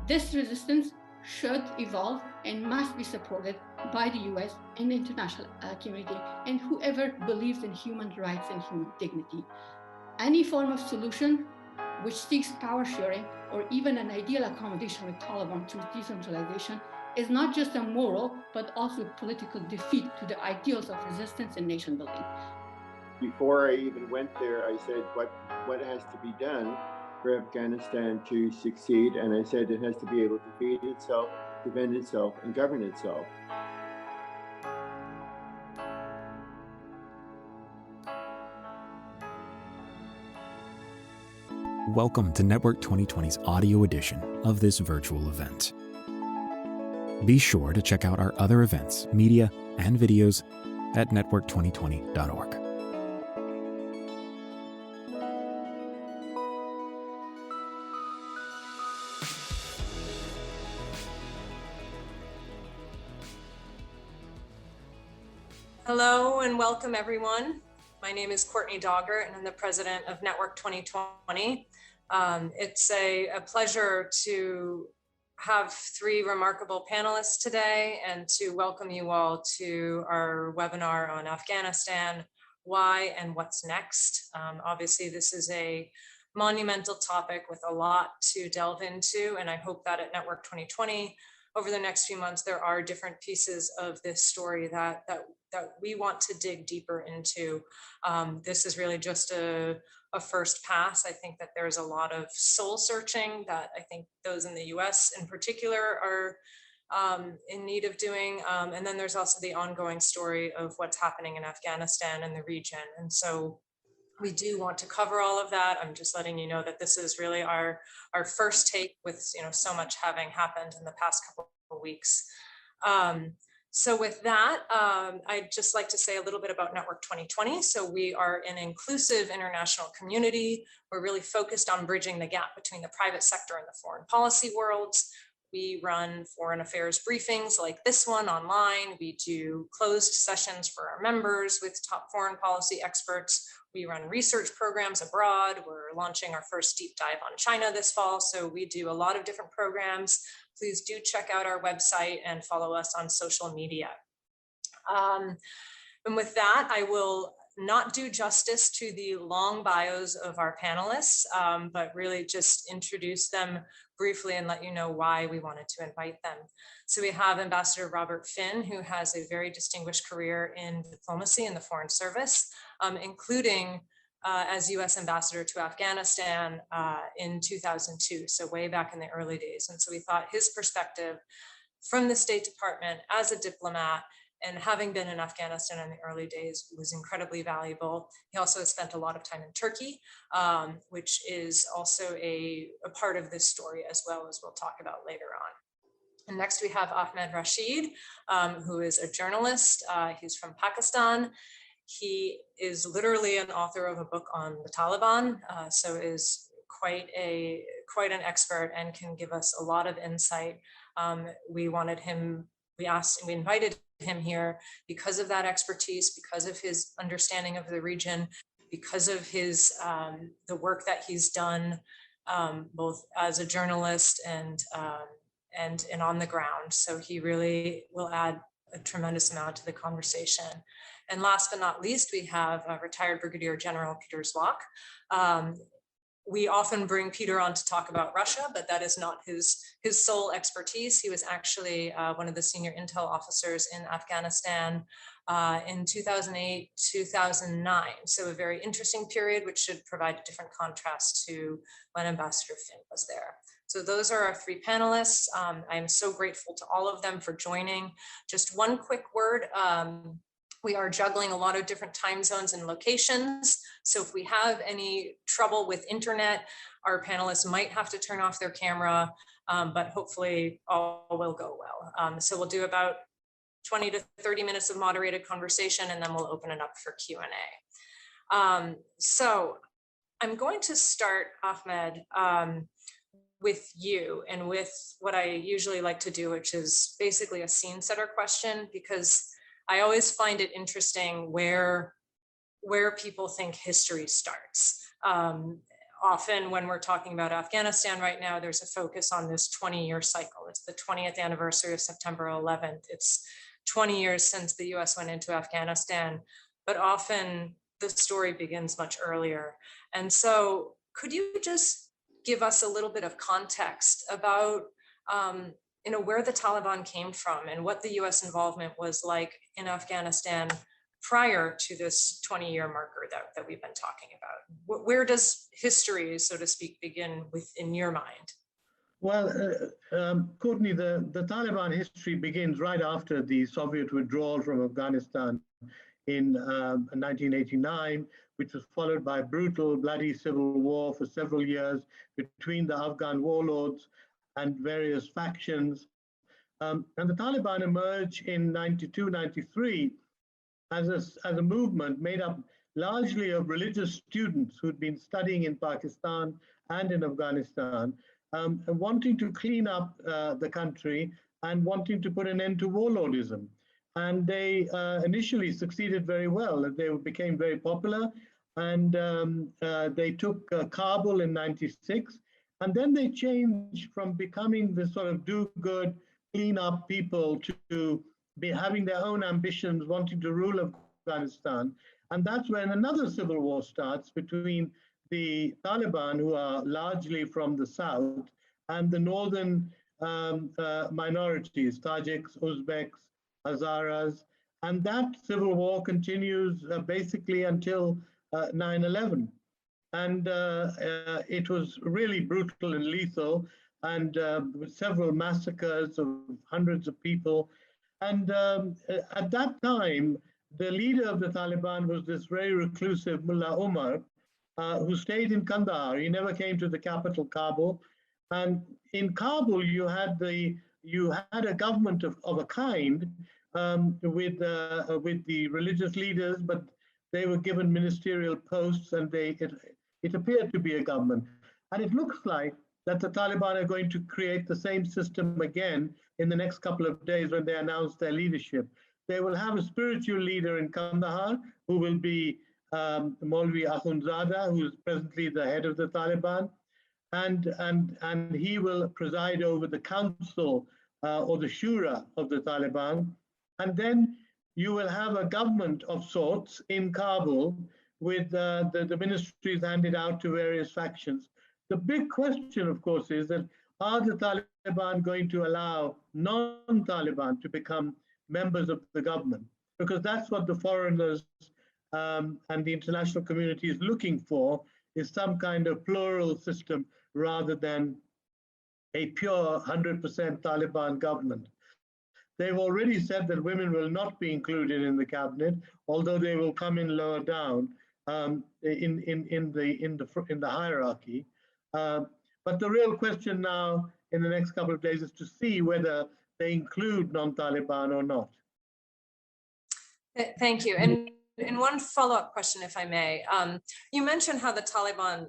This resistance should evolve and must be supported by the US and the international community and whoever believes in human rights and human dignity. Any form of solution which seeks power sharing or even an ideal accommodation with Taliban through decentralization is not just a moral, but also a political defeat to the ideals of resistance and nation building. Before I even went there, I said, what has to be done for Afghanistan to succeed? And I said it has to be able to feed itself, defend itself, and govern itself. Welcome to Network 2020's audio edition of this virtual event. Be sure to check out our other events, media, and videos at network2020.org. Hello and welcome everyone. My name is Courtney Dogger and I'm the president of Network 2020. It's a pleasure to have three remarkable panelists today and to welcome you all to our webinar on Afghanistan, why and what's next. Obviously, this is a monumental topic with a lot to delve into, and I hope that at Network 2020, over the next few months, there are different pieces of this story that we want to dig deeper into. This is really just a first pass. I think that there's a lot of soul searching that I think those in the US in particular are in need of doing. And then there's also the ongoing story of what's happening in Afghanistan and the region. And so we do want to cover all of that. I'm just letting you know that this is really our first take with so much having happened in the past couple of weeks. So with that, I'd just like to say a little bit about Network 2020. So we are an inclusive international community. We're really focused on bridging the gap between the private sector and the foreign policy worlds. We run foreign affairs briefings like this one online. We do closed sessions for our members with top foreign policy experts. We run research programs abroad. We're launching our first deep dive on China this fall. So we do a lot of different programs. Please do check out our website and follow us on social media. And with that, I will not do justice to the long bios of our panelists, but really just introduce them briefly and let you know why we wanted to invite them. So we have Ambassador Robert Finn, who has a very distinguished career in diplomacy in the Foreign Service, including as US Ambassador to Afghanistan in 2002, so way back in the early days. And so we thought his perspective from the State Department as a diplomat and having been in Afghanistan in the early days was incredibly valuable. He also has spent a lot of time in Turkey, which is also a part of this story as well, as we'll talk about later on. And next we have Ahmed Rashid, who is a journalist. He's from Pakistan. He is literally an author of a book on the Taliban, so is quite an expert and can give us a lot of insight. We invited him here because of that expertise, because of his understanding of the region, because of his the work that he's done both as a journalist and on the ground. So he really will add a tremendous amount to the conversation. And last but not least, we have retired Brigadier General Peter Zwack. We often bring Peter on to talk about Russia, but that is not his sole expertise. He was actually one of the senior intel officers in Afghanistan in 2008, 2009. So a very interesting period, which should provide a different contrast to when Ambassador Finn was there. So those are our three panelists. I'm so grateful to all of them for joining. Just one quick word. We are juggling a lot of different time zones and locations. So if we have any trouble with internet, our panelists might have to turn off their camera, but hopefully all will go well. So we'll do about 20 to 30 minutes of moderated conversation, and then we'll open it up for Q&A. So I'm going to start, Ahmed, with you and with what I usually like to do, which is basically a scene setter question, because I always find it interesting where people think history starts. often when we're talking about Afghanistan right now, there's a focus on this 20-year cycle. It's the 20th anniversary of September 11th. It's 20 years since the US went into Afghanistan, but often the story begins much earlier. And so could you just give us a little bit of context about where the Taliban came from and what the US involvement was like in Afghanistan prior to this 20-year marker that we've been talking about? Where does history, so to speak, begin in your mind? Well, Courtney, the Taliban history begins right after the Soviet withdrawal from Afghanistan in 1989, which was followed by a brutal, bloody civil war for several years between the Afghan warlords and various factions. And the Taliban emerged in 92, 93 as a movement made up largely of religious students who'd been studying in Pakistan and in Afghanistan, wanting to clean up the country and wanting to put an end to warlordism. And they initially succeeded very well. They became very popular, and they took Kabul in 96. And then they changed from becoming this sort of do-good, clean up people to be having their own ambitions, wanting to rule Afghanistan. And that's when another civil war starts between the Taliban, who are largely from the south, and the northern minorities, Tajiks, Uzbeks, Hazaras. And that civil war continues basically until 9/11. And it was really brutal and lethal, and with several massacres of hundreds of people. And at that time, the leader of the Taliban was this very reclusive Mullah Omar, who stayed in Kandahar. He never came to the capital, Kabul. And in Kabul, you had a government of a kind with the religious leaders, but they were given ministerial posts, and it appeared to be a government. And it looks like that the Taliban are going to create the same system again in the next couple of days when they announce their leadership. They will have a spiritual leader in Kandahar who will be Maulvi Akhundzada, who is presently the head of the Taliban, and he will preside over the council or the shura of the Taliban. And then you will have a government of sorts in Kabul with the ministries handed out to various factions. The big question, of course, is that are the Taliban going to allow non-Taliban to become members of the government? Because that's what the foreigners and the international community is looking for, is some kind of plural system rather than a pure 100% Taliban government. They've already said that women will not be included in the cabinet, although they will come in lower down in the hierarchy. But the real question now in the next couple of days is to see whether they include non-Taliban or not. Thank you. And one follow-up question, if I may. You mentioned how the Taliban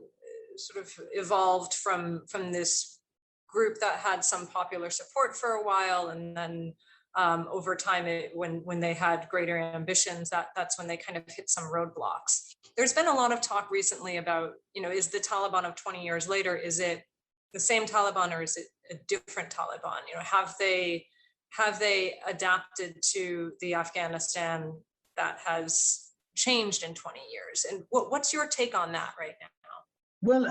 sort of evolved from this group that had some popular support for a while, and then over time, when they had greater ambitions, that's when they kind of hit some roadblocks. There's been a lot of talk recently about, is the Taliban of 20 years later, is it the same Taliban or is it a different Taliban? Have they adapted to the Afghanistan that has changed in 20 years? And what's your take on that right now? Well,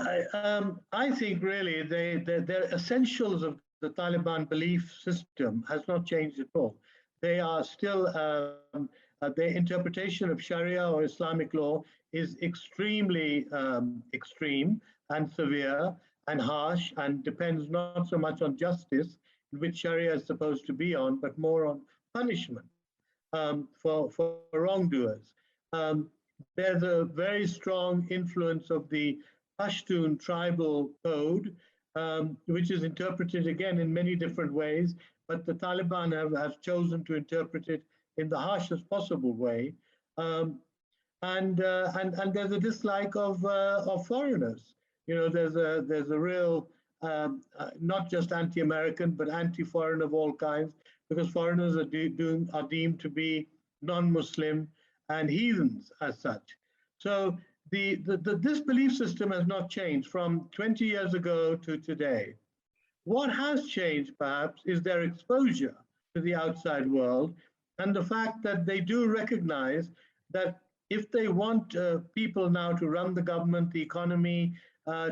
I think really the essentials of the Taliban belief system has not changed at all. They are still, their interpretation of Sharia or Islamic law is extremely extreme and severe and harsh, and depends not so much on justice, which Sharia is supposed to be on, but more on punishment for wrongdoers. There's a very strong influence of the Pashtun tribal code, which is interpreted again in many different ways, but the Taliban have chosen to interpret it in the harshest possible way. And there's a dislike of foreigners. There's a real not just anti-American, but anti-foreign of all kinds, because foreigners are deemed to be non-Muslim and heathens as such. So this belief system has not changed from 20 years ago to today. What has changed, perhaps, is their exposure to the outside world and the fact that they do recognize that if they want people now to run the government, the economy,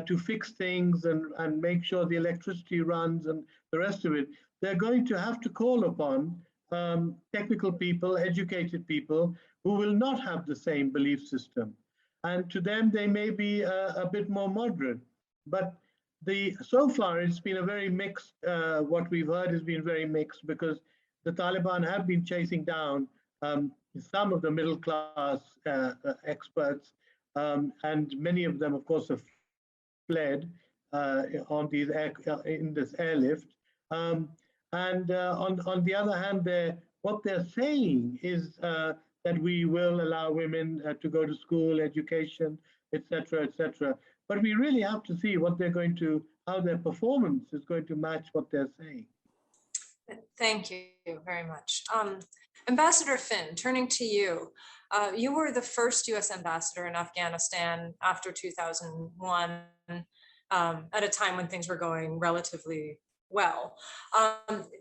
to fix things and make sure the electricity runs and the rest of it, they're going to have to call upon technical people, educated people who will not have the same belief system. And to them, they may be a bit more moderate. But so far, it's been a very mixed, what we've heard has been very mixed, because the Taliban have been chasing down some of the middle class experts, and many of them, of course, have fled on these in this airlift. And on the other hand, what they're saying is that we will allow women to go to school, education, etc., etc. But we really have to see what they're going to, how their performance is going to match what they're saying. Thank you very much. Ambassador Finn, turning to you. You were the first US ambassador in Afghanistan after 2001, at a time when things were going relatively well.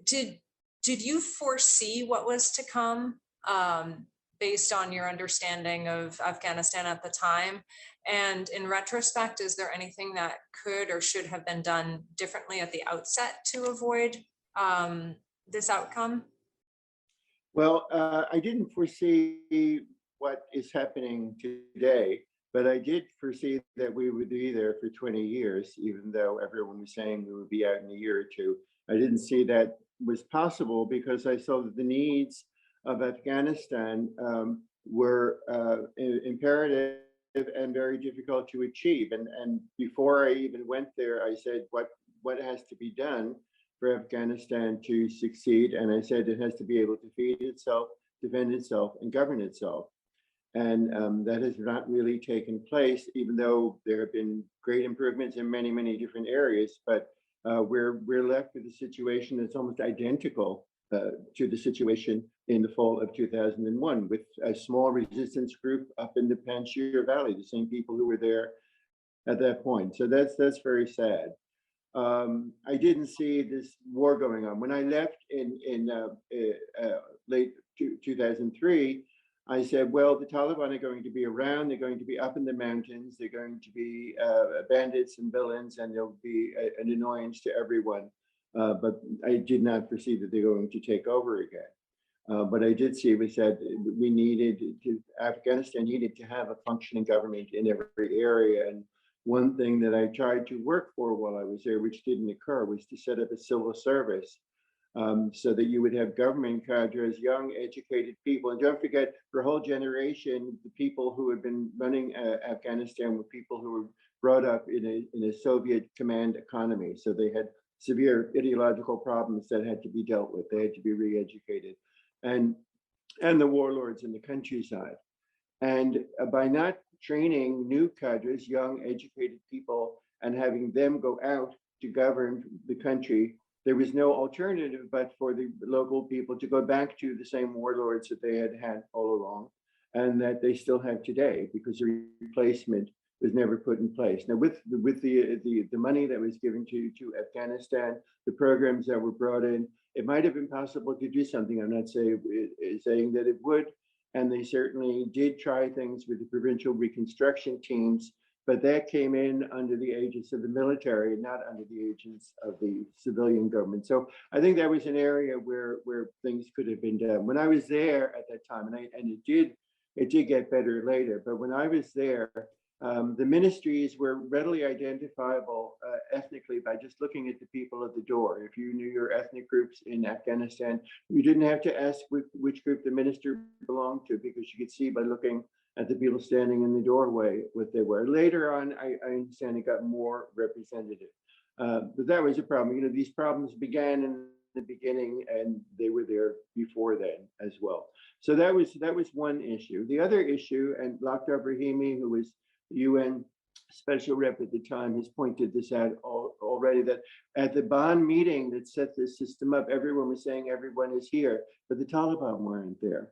Did you foresee what was to come based on your understanding of Afghanistan at the time? And in retrospect, is there anything that could or should have been done differently at the outset to avoid this outcome? Well, I didn't foresee what is happening today, but I did foresee that we would be there for 20 years, even though everyone was saying we would be out in a year or two. I didn't see that was possible because I saw that the needs of Afghanistan were imperative and very difficult to achieve. And before I even went there, I said, what has to be done for Afghanistan to succeed? And I said it has to be able to feed itself, defend itself, and govern itself. And that has not really taken place, even though there have been great improvements in many, many different areas. But we're left with a situation that's almost identical to the situation in the fall of 2001, with a small resistance group up in the Panjshir Valley, the same people who were there at that point. So that's very sad. I didn't see this war going on. When I left in late 2003, I said, well, the Taliban are going to be around, they're going to be up in the mountains, they're going to be bandits and villains, and they'll be an annoyance to everyone. But I did not foresee that they're going to take over again. But I did see, we said Afghanistan needed to have a functioning government in every area. And one thing that I tried to work for while I was there, which didn't occur, was to set up a civil service so that you would have government cadres, young, educated people. And don't forget, for a whole generation, the people who had been running Afghanistan were people who were brought up in a Soviet command economy. So they had severe ideological problems that had to be dealt with. They had to be re-educated. And the warlords in the countryside. And by not training new cadres, young, educated people, and having them go out to govern the country, there was no alternative but for the local people to go back to the same warlords that they had all along, and that they still have today, because the replacement was never put in place. Now, with the money that was given to Afghanistan, the programs that were brought in, it might have been possible to do something. I'm not saying that it would, and they certainly did try things with the provincial reconstruction teams, but that came in under the aegis of the military, not under the aegis of the civilian government. So I think that was an area where things could have been done. When I was there at that time, and it did get better later, but when I was there, the ministries were readily identifiable ethnically by just looking at the people at the door. If you knew your ethnic groups in Afghanistan, you didn't have to ask which group the minister belonged to, because you could see by looking at the people standing in the doorway what they were. Later on, I understand it got more representative. But that was a problem. You know, these problems began in the beginning, and they were there before then as well. So that was one issue. The other issue, and Dr. Brahimi, who was the UN special rep at the time, has pointed this out already, that at the Bonn meeting that set this system up, everyone was saying everyone is here, but the Taliban weren't there.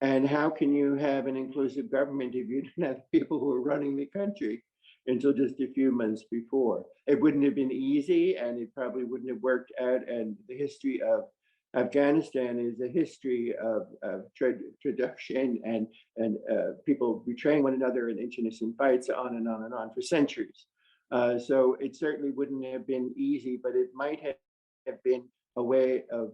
And how can you have an inclusive government if you don't have people who are running the country until just a few months before? It wouldn't have been easy, and it probably wouldn't have worked out. And the history of Afghanistan is a history of traduction and people betraying one another in internecine fights, on and on and on for centuries. So it certainly wouldn't have been easy, but it might have been a way of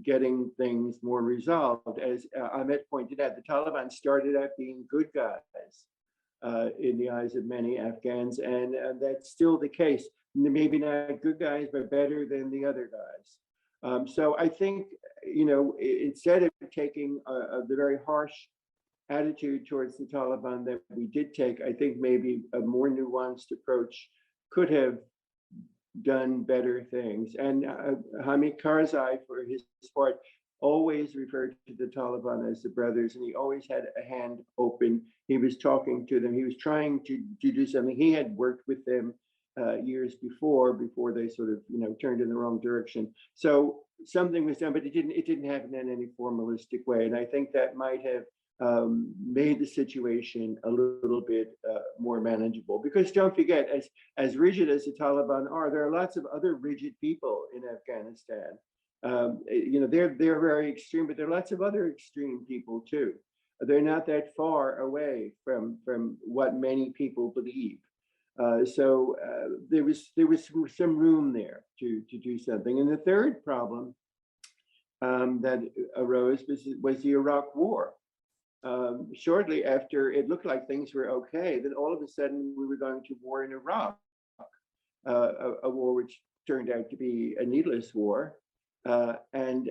getting things more resolved. As Ahmed pointed out, the Taliban started out being good guys in the eyes of many Afghans, and that's still the case. Maybe not good guys, but better than the other guys. So I think, you know, instead of taking the very harsh attitude towards the Taliban that we did take, I think maybe a more nuanced approach could have done better things. And Hamid Karzai, for his part, always referred to the Taliban as the brothers, and he always had a hand open. He was talking to them. He was trying to do something. He had worked with them years before they sort of, you know, turned in the wrong direction. So something was done, but it didn't happen in any formalistic way. And I think that might have made the situation a little bit more manageable. Because don't forget, as rigid as the Taliban are, there are lots of other rigid people in Afghanistan. You know, they're very extreme, but there are lots of other extreme people too. They're not that far away from what many people believe. So there was some room there to do something. And the third problem that arose was the Iraq War. Shortly after it looked like things were okay, then all of a sudden we were going to war in Iraq, a war which turned out to be a needless war. And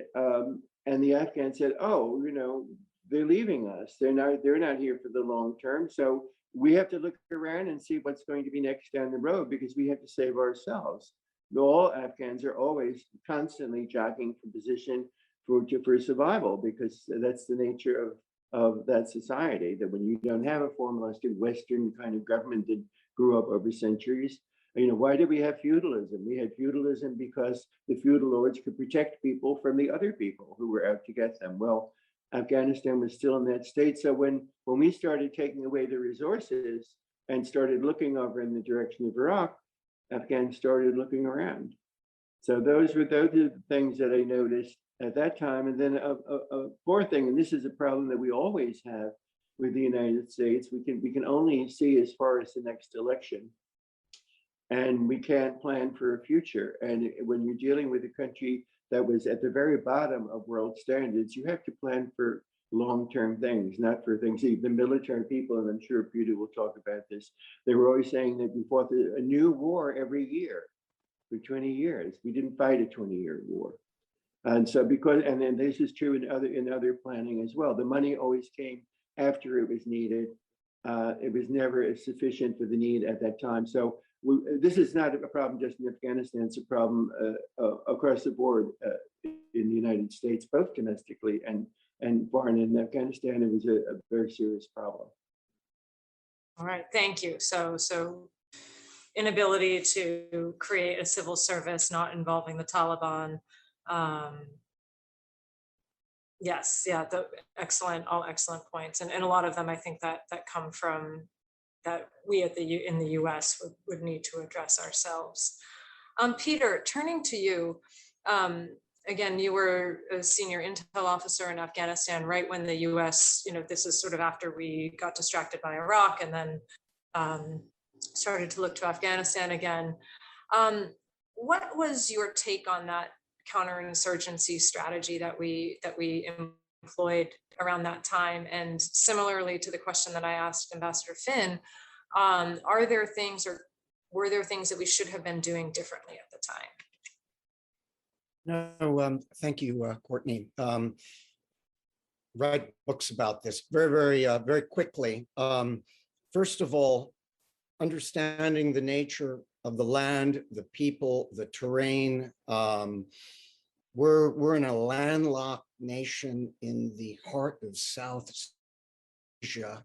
the Afghans said, "Oh, you know, they're leaving us. They're not here for the long term. So we have to look around and see what's going to be next down the road, because we have to save ourselves." All Afghans are always constantly jockeying for position for survival, because that's the nature of that society, that when you don't have a formalistic Western kind of government that grew up over centuries, you know, why did we have feudalism? We had feudalism because the feudal lords could protect people from the other people who were out to get them. Well, Afghanistan was still in that state. So when we started taking away the resources and started looking over in the direction of Iraq, Afghans started looking around. So those are the things that I noticed at that time. And then a fourth thing, and this is a problem that we always have with the United States, we can only see as far as the next election, and we can't plan for a future. And when you're dealing with a country that was at the very bottom of world standards, you have to plan for long-term things, not for things. The military people, and I'm sure Peter will talk about this, they were always saying that we fought a new war every year for 20 years. We didn't fight a 20-year war. And so and then this is true in other planning as well. The money always came after it was needed. It was never sufficient for the need at that time. So this is not a problem just in Afghanistan. It's a problem across the board in the United States, both domestically and foreign. In Afghanistan, it was a very serious problem. All right, thank you. So inability to create a civil service not involving the Taliban. Yes, yeah, all excellent points, and a lot of them I think that come from that we in the U.S. would need to address ourselves. Peter, turning to you, again, you were a senior intel officer in Afghanistan right when the U.S., you know, this is sort of after we got distracted by Iraq and then started to look to Afghanistan again. What was your take on that counterinsurgency strategy that we employed around that time? And similarly to the question that I asked Ambassador Finn, are there things or were there things that we should have been doing differently at the time? No, thank you, Courtney. Write books about this very quickly. First of all, understanding the nature of the land, the people, the terrain. We're in a landlocked nation in the heart of South Asia.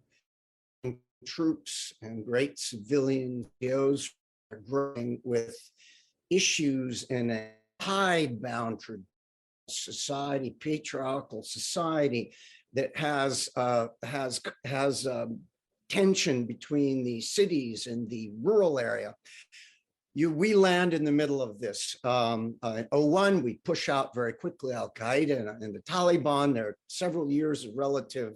Troops and great civilian NGOs are growing with issues in a high boundary society, patriarchal society, that has tension between the cities and the rural area. We land in the middle of this. In 2001, we push out very quickly Al-Qaeda and the Taliban. There are several years of relative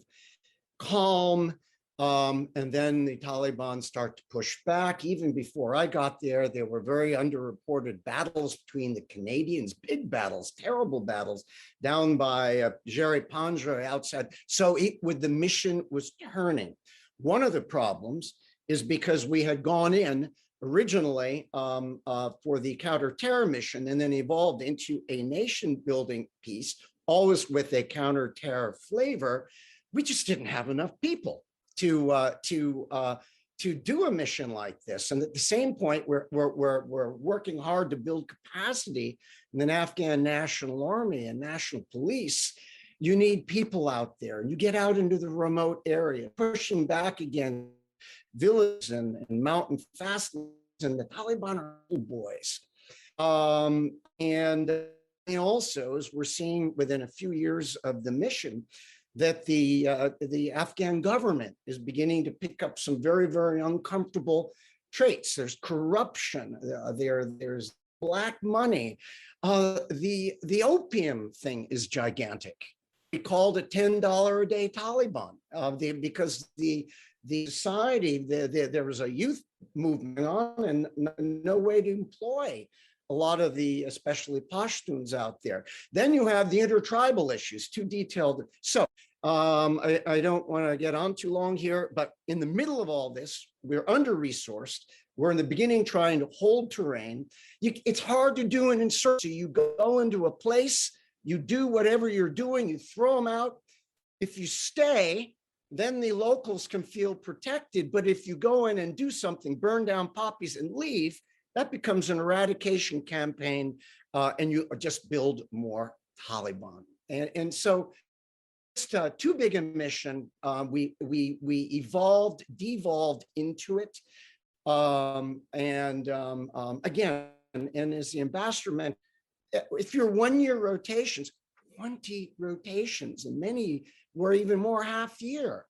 calm. And then the Taliban start to push back. Even before I got there, there were very underreported battles between the Canadians, big battles, terrible battles, down by Jerry Pandra outside. So the mission was turning. One of the problems is because we had gone in originally for the counter-terror mission and then evolved into a nation-building piece, always with a counter-terror flavor. We just didn't have enough people to do a mission like this. And at the same point, we're working hard to build capacity in the Afghan National Army and National Police. You need people out there. You get out into the remote area, pushing back against villages and mountain fastnesses, and the Taliban are little boys. And also, as we're seeing within a few years of the mission, that the Afghan government is beginning to pick up some very, very uncomfortable traits. There's corruption, there's black money. The opium thing is gigantic. We called it $10 a day Taliban because the society, there was a youth movement on and no way to employ a lot of the, especially Pashtuns out there. Then you have the intertribal issues, too detailed. So I don't want to get on too long here, but in the middle of all this, we're under-resourced. We're in the beginning trying to hold terrain. It's hard to do an insurgency. You go into a place, you do whatever you're doing, you throw them out. If you stay, then the locals can feel protected. But if you go in and do something, burn down poppies and leave, that becomes an eradication campaign, and you just build more Taliban. And so it's too big a mission. We devolved into it. Again, and as the ambassador meant, if you're 1 year rotations, 20 rotations, and many were even more half year.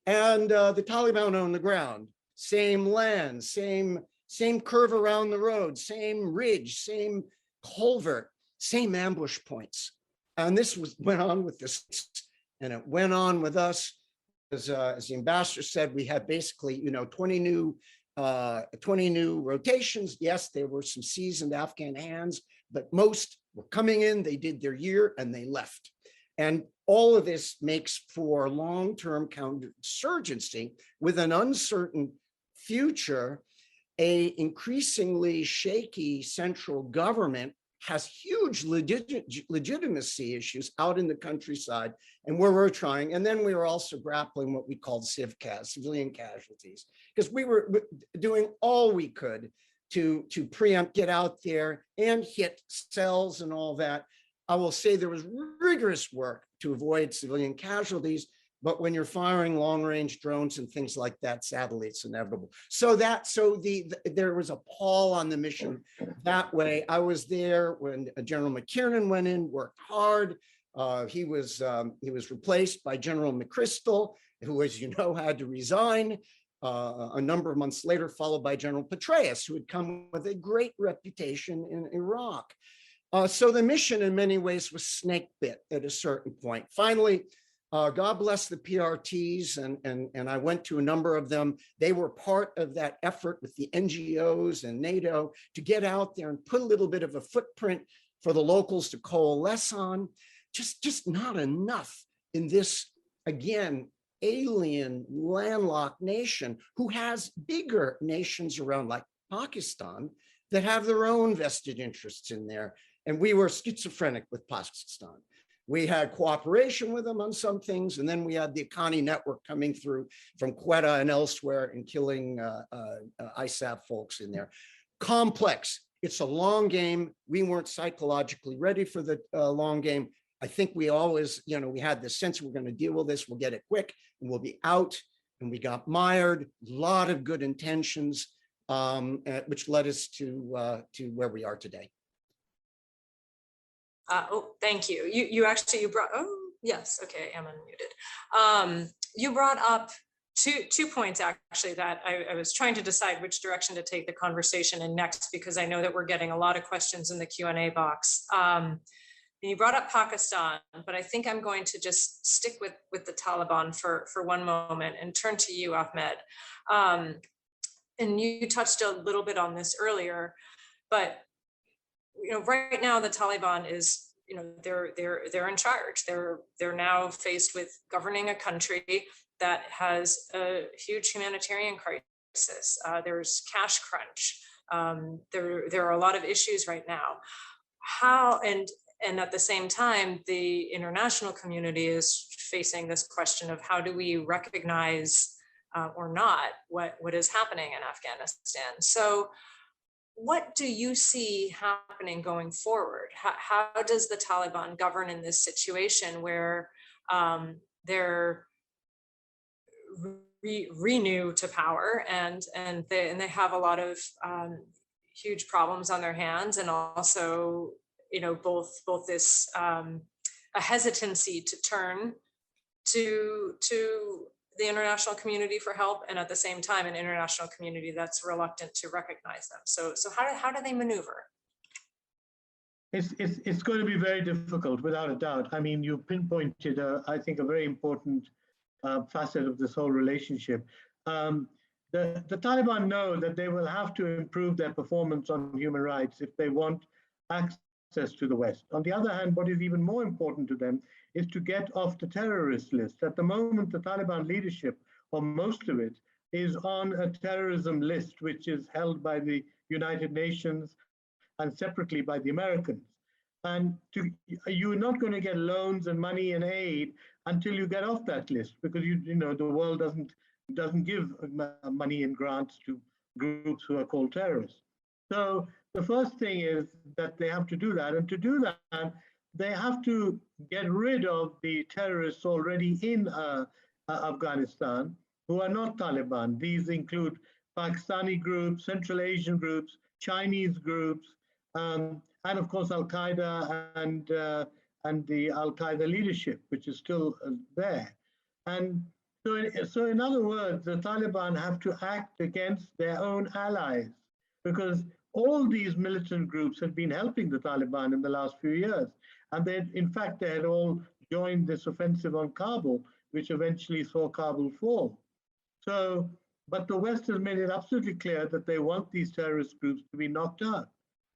And the Taliban on the ground, same land, same curve around the road, same ridge, same culvert, same ambush points. And this went on with this, and it went on with us. As the ambassador said, we had basically, 20 new rotations. Yes, there were some seasoned Afghan hands, but most were coming in, they did their year and they left. And all of this makes for long-term counterinsurgency with an uncertain future. A increasingly shaky central government has huge legitimacy issues out in the countryside, and where we're trying. And then we were also grappling what we called civilian casualties, because we were doing all we could to preempt, get out there and hit cells and all that. I will say there was rigorous work to avoid civilian casualties, but when you're firing long-range drones and things like that, sadly, it's inevitable. So there was a pall on the mission that way. I was there when General McKiernan went in, worked hard. He was replaced by General McChrystal, who, as you know, had to resign a number of months later, followed by General Petraeus, who had come with a great reputation in Iraq. So the mission in many ways was snake bit at a certain point. Finally, God bless the PRTs, and I went to a number of them. They were part of that effort with the NGOs and NATO to get out there and put a little bit of a footprint for the locals to coalesce on. Just not enough in this, again, alien landlocked nation who has bigger nations around, like Pakistan, that have their own vested interests in there. And we were schizophrenic with Pakistan. We had cooperation with them on some things, and then we had the Haqqani network coming through from Quetta and elsewhere and killing ISAF folks in there. Complex. It's a long game. We weren't psychologically ready for the long game. I think we always, we had the sense we're going to deal with this. We'll get it quick, and we'll be out. And we got mired. A lot of good intentions, which led us to where we are today. Thank you. You brought, Yes, okay, I am unmuted. You brought up two points actually that I was trying to decide which direction to take the conversation in next, because I know that we're getting a lot of questions in the Q&A box. You brought up Pakistan, but I think I'm going to just stick with the Taliban for one moment and turn to you, Ahmed. And you touched a little bit on this earlier, but right now the Taliban is, they're in charge. They're now faced with governing a country that has a huge humanitarian crisis. There's cash crunch. There are a lot of issues right now. And at the same time, the international community is facing this question of how do we recognize or not what is happening in Afghanistan. So what do you see happening going forward? How does the Taliban govern in this situation where they're renew to power and they have a lot of huge problems on their hands, and also both this a hesitancy to turn to the international community for help, and at the same time an international community that's reluctant to recognize them. So how do they maneuver? It's going to be very difficult, without a doubt. I mean, you pinpointed, I think, a very important facet of this whole relationship. The Taliban know that they will have to improve their performance on human rights if they want access to the West. On the other hand, what is even more important to them is to get off the terrorist list. At the moment, the Taliban leadership, or most of it, is on a terrorism list, which is held by the United Nations and separately by the Americans. And you're not going to get loans and money and aid until you get off that list, because the world doesn't give money and grants to groups who are called terrorists. So the first thing is that they have to do that, and to do that, they have to get rid of the terrorists already in Afghanistan who are not Taliban. These include Pakistani groups, Central Asian groups, Chinese groups, and of course Al-Qaeda and the Al-Qaeda leadership, which is still there. And so in other words, the Taliban have to act against their own allies, because all these militant groups had been helping the Taliban in the last few years. And in fact, they had all joined this offensive on Kabul, which eventually saw Kabul fall. So, but the West has made it absolutely clear that they want these terrorist groups to be knocked out.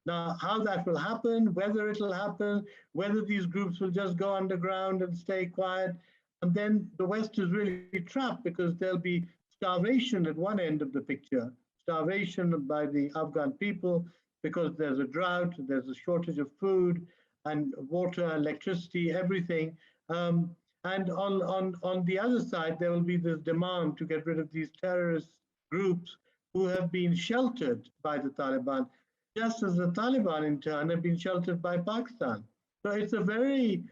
Now, how that will happen, whether it'll happen, whether these groups will just go underground and stay quiet, and then the West is really trapped, because there'll be starvation at one end of the picture, starvation by the Afghan people, because there's a drought, there's a shortage of food and water, electricity, everything. And on the other side, there will be this demand to get rid of these terrorist groups who have been sheltered by the Taliban, just as the Taliban in turn have been sheltered by Pakistan. So it's a very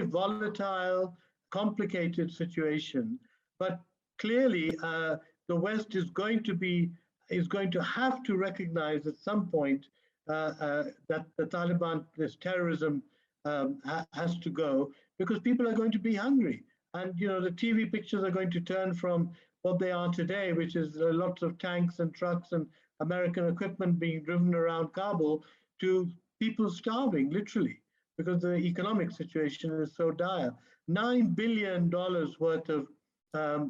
volatile, complicated situation. But clearly, the West is going to have to recognize at some point that the Taliban, this terrorism, has to go, because people are going to be hungry. And the TV pictures are going to turn from what they are today, which is lots of tanks and trucks and American equipment being driven around Kabul, to people starving, literally, because the economic situation is so dire. $9 billion worth of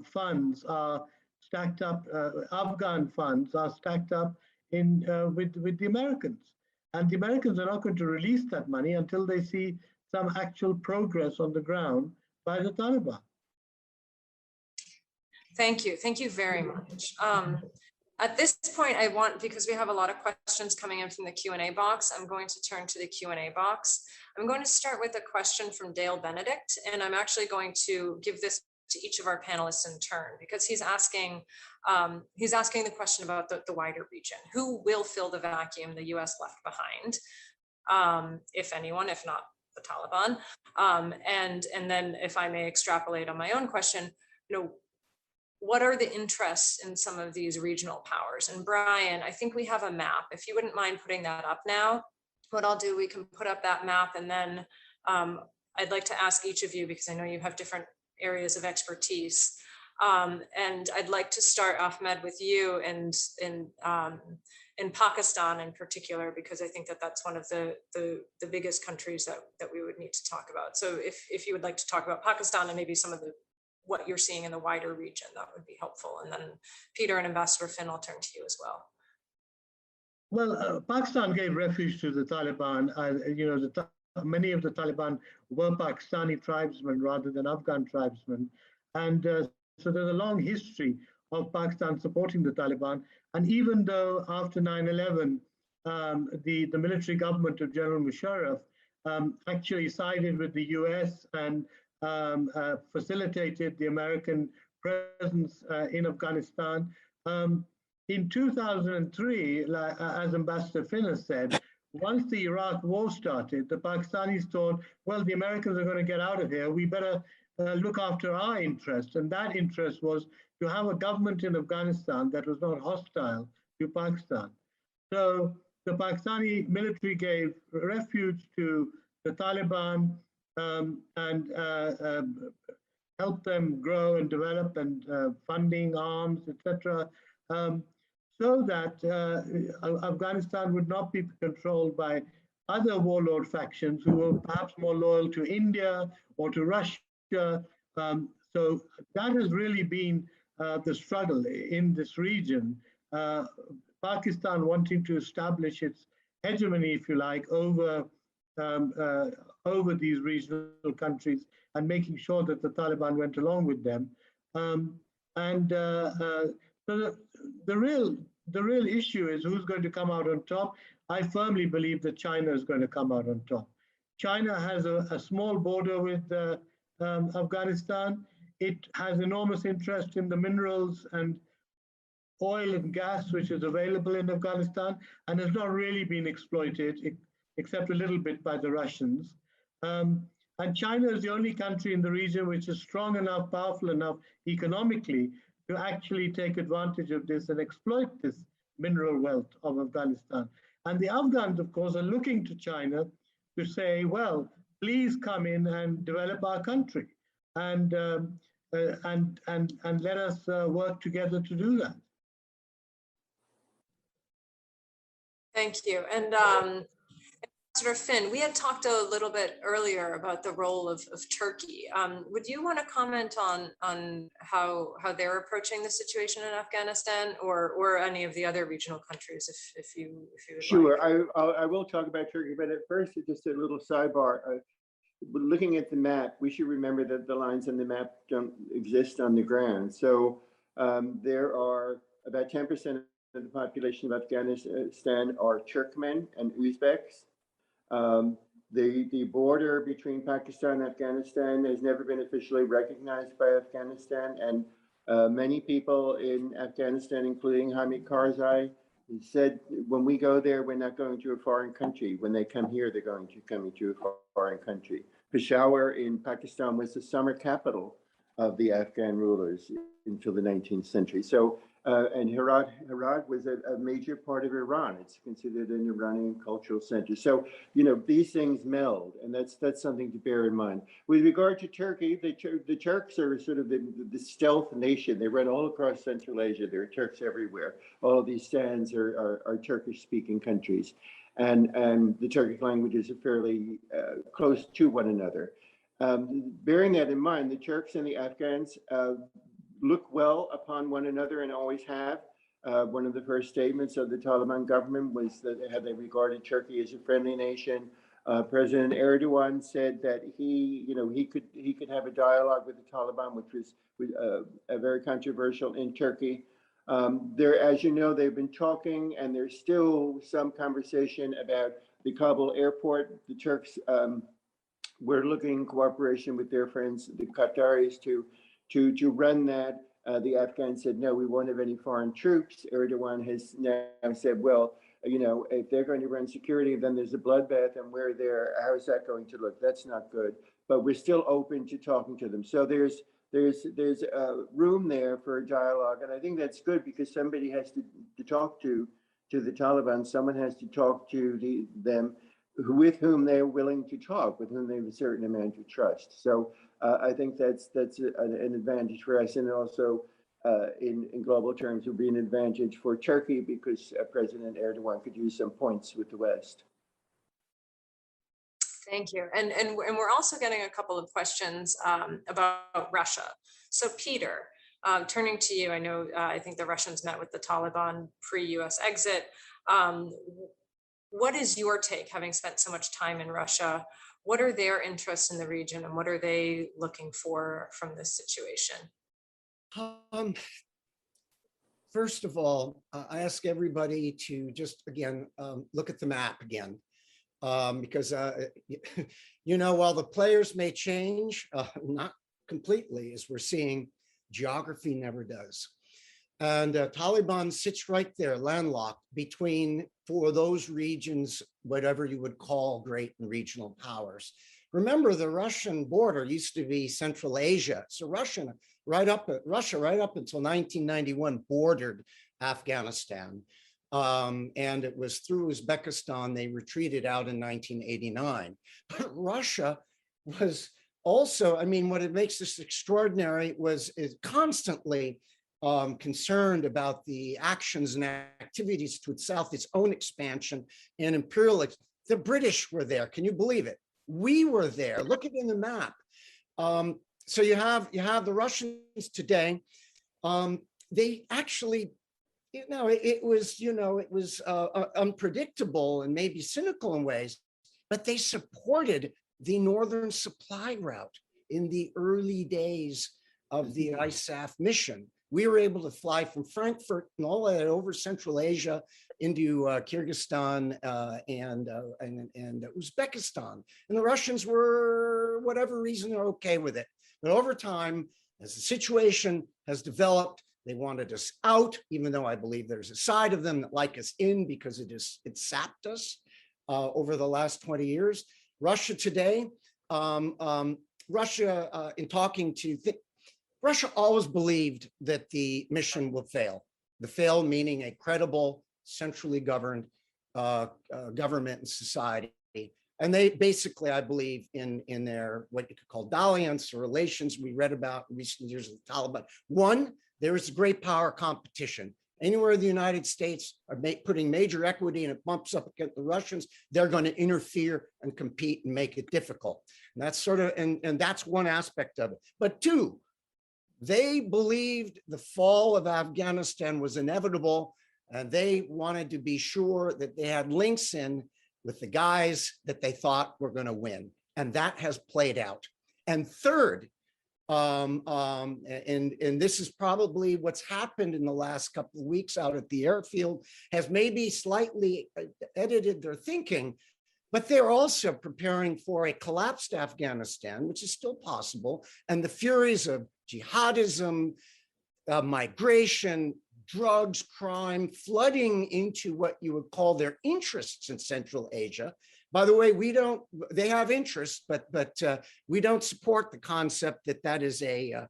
funds are stacked up, Afghan funds are stacked up with the Americans. And the Americans are not going to release that money until they see some actual progress on the ground by the Taliban. Thank you very much. At this point, because we have a lot of questions coming in from the Q&A box, I'm going to turn to the Q&A box. I'm going to start with a question from Dale Benedict, and I'm actually going to give this to each of our panelists in turn, because he's asking the question about the wider region. Who will fill the vacuum the US left behind, if anyone, if not the Taliban? And then, if I may extrapolate on my own question, what are the interests in some of these regional powers? And Brian, I think we have a map. If you wouldn't mind putting that up now, what I'll do, we can put up that map, and then I'd like to ask each of you, because I know you have different areas of expertise. And I'd like to start, Ahmed, with you and in Pakistan in particular, because I think that that's one of the biggest countries that we would need to talk about. So if you would like to talk about Pakistan and maybe some of what you're seeing in the wider region, that would be helpful. And then Peter and Ambassador Finn, I'll turn to you as well. Well, Pakistan gave refuge to the Taliban. Many of the Taliban were Pakistani tribesmen rather than Afghan tribesmen. And so there's a long history of Pakistan supporting the Taliban. And even though after 9/11, the military government of General Musharraf actually sided with the US and facilitated the American presence in Afghanistan, in 2003, as Ambassador Finn has said, once the Iraq war started, the Pakistanis thought, well, the Americans are going to get out of here. We better look after our interests. And that interest was to have a government in Afghanistan that was not hostile to Pakistan. So the Pakistani military gave refuge to the Taliban and helped them grow and develop and funding arms, etc. So that Afghanistan would not be controlled by other warlord factions who were perhaps more loyal to India or to Russia. So that has really been the struggle in this region. Pakistan wanting to establish its hegemony, if you like, over these regional countries and making sure that the Taliban went along with them. So the real issue is who's going to come out on top. I firmly believe that China is going to come out on top. China has a small border with Afghanistan. It has enormous interest in the minerals and oil and gas which is available in Afghanistan and has not really been exploited except a little bit by the Russians. And China is the only country in the region which is strong enough, powerful enough economically to actually take advantage of this and exploit this mineral wealth of Afghanistan. And the Afghans, of course, are looking to China to say, well, please come in and develop our country and let us work together to do that. Thank you. And Ambassador Finn, we had talked a little bit earlier about the role of Turkey. Would you want to comment on how they're approaching the situation in Afghanistan, or any of the other regional countries, if you would Sure, like? I will talk about Turkey, but at first, just a little sidebar. Looking at the map, we should remember that the lines on the map don't exist on the ground. So there are about 10% of the population of Afghanistan are Turkmen and Uzbeks. The border between Pakistan and Afghanistan has never been officially recognized by Afghanistan, and many people in Afghanistan, including Hamid Karzai, said, when we go there, we're not going to a foreign country. When they come here, they're going to come into a foreign country. Peshawar in Pakistan was the summer capital of the Afghan rulers until the 19th century. So, and Herat was a major part of Iran. It's considered an Iranian cultural center. So, these things meld, and that's something to bear in mind. With regard to Turkey, the Turks are sort of the stealth nation. They run all across Central Asia. There are Turks everywhere. All of these stands are Turkish-speaking countries, and the Turkish languages are fairly close to one another. Bearing that in mind, the Turks and the Afghans look well upon one another and always have. One of the first statements of the Taliban government was that they regarded Turkey as a friendly nation. President Erdogan said that he could have a dialogue with the Taliban, which was very controversial in Turkey. As you know, they've been talking, and there's still some conversation about the Kabul airport. The Turks were looking in cooperation with their friends, the Qataris, to run that. The Afghans said, no, we won't have any foreign troops. Erdogan has now said, well, if they're going to run security, then there's a bloodbath, and we're there. How is that going to look? That's not good. But we're still open to talking to them. So there's room there for a dialogue, and I think that's good, because somebody has to talk to the Taliban. Someone has to talk to them. with whom they're willing to talk, with whom they have a certain amount of trust. So I think that's an advantage for us, and also in global terms would be an advantage for Turkey, because President Erdogan could use some points with the West. Thank you. And we're also getting a couple of questions about Russia. So Peter, turning to you, I know I think the Russians met with the Taliban pre-US exit. What is your take, having spent so much time in Russia? What are their interests in the region, and what are they looking for from this situation? First of all, I ask everybody to just, again, look at the map again. Because, you know, while the players may change, not completely, as we're seeing, geography never does. And Taliban sits right there, landlocked between, for those regions, whatever you would call great and regional powers. Remember, the Russian border used to be Central Asia. So Russia right up until 1991 bordered Afghanistan. And it was through Uzbekistan they retreated out in 1989. But Russia was also, I mean, what it makes this extraordinary is constantly concerned about the actions and activities to its south, its own expansion and imperialism. The British were there. Can you believe it? We were there. Look at it in the map. So you have the Russians today. They actually, it was unpredictable and maybe cynical in ways, but they supported the northern supply route in the early days of the ISAF mission. We were able to fly from Frankfurt and all that over Central Asia into Kyrgyzstan and Uzbekistan. And the Russians were, whatever reason, they're okay with it. But over time, as the situation has developed, they wanted us out, even though I believe there's a side of them that like us in, because it sapped us over the last 20 years. Russia today, Russia, in talking to, Russia always believed that the mission will fail. The fail meaning a credible, centrally governed government and society. And they basically, I believe, in their what you could call dalliance or relations we read about in recent years with the Taliban. One, there is great power competition. Anywhere the United States are putting major equity and it bumps up against the Russians, they're going to interfere and compete and make it difficult. And that's sort of, and that's one aspect of it. But two, they believed the fall of Afghanistan was inevitable, and they wanted to be sure that they had links in with the guys that they thought were going to win. And that has played out. And third, and this is probably what's happened in the last couple of weeks out at the airfield, has maybe slightly edited their thinking, but they're also preparing for a collapsed Afghanistan, which is still possible, and the furies of jihadism, migration, drugs, crime, flooding into what you would call their interests in Central Asia. By the way, they have interests, but we don't support the concept that that is a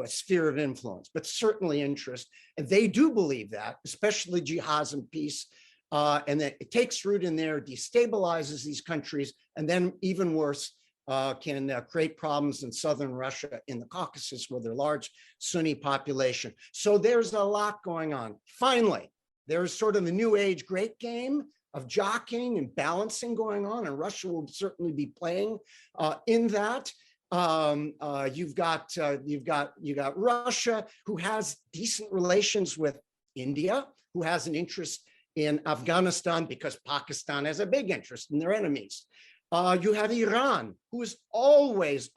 sphere of influence, but certainly interest. And they do believe that, especially jihadism peace, and that it takes root in there, destabilizes these countries, and then even worse, can create problems in southern Russia, in the Caucasus, where there's a large Sunni population. So there's a lot going on. Finally, there's sort of the new age great game of jockeying and balancing going on, and Russia will certainly be playing in that. You've got Russia, who has decent relations with India, who has an interest in Afghanistan because Pakistan has a big interest in their enemies. You have Iran, who has always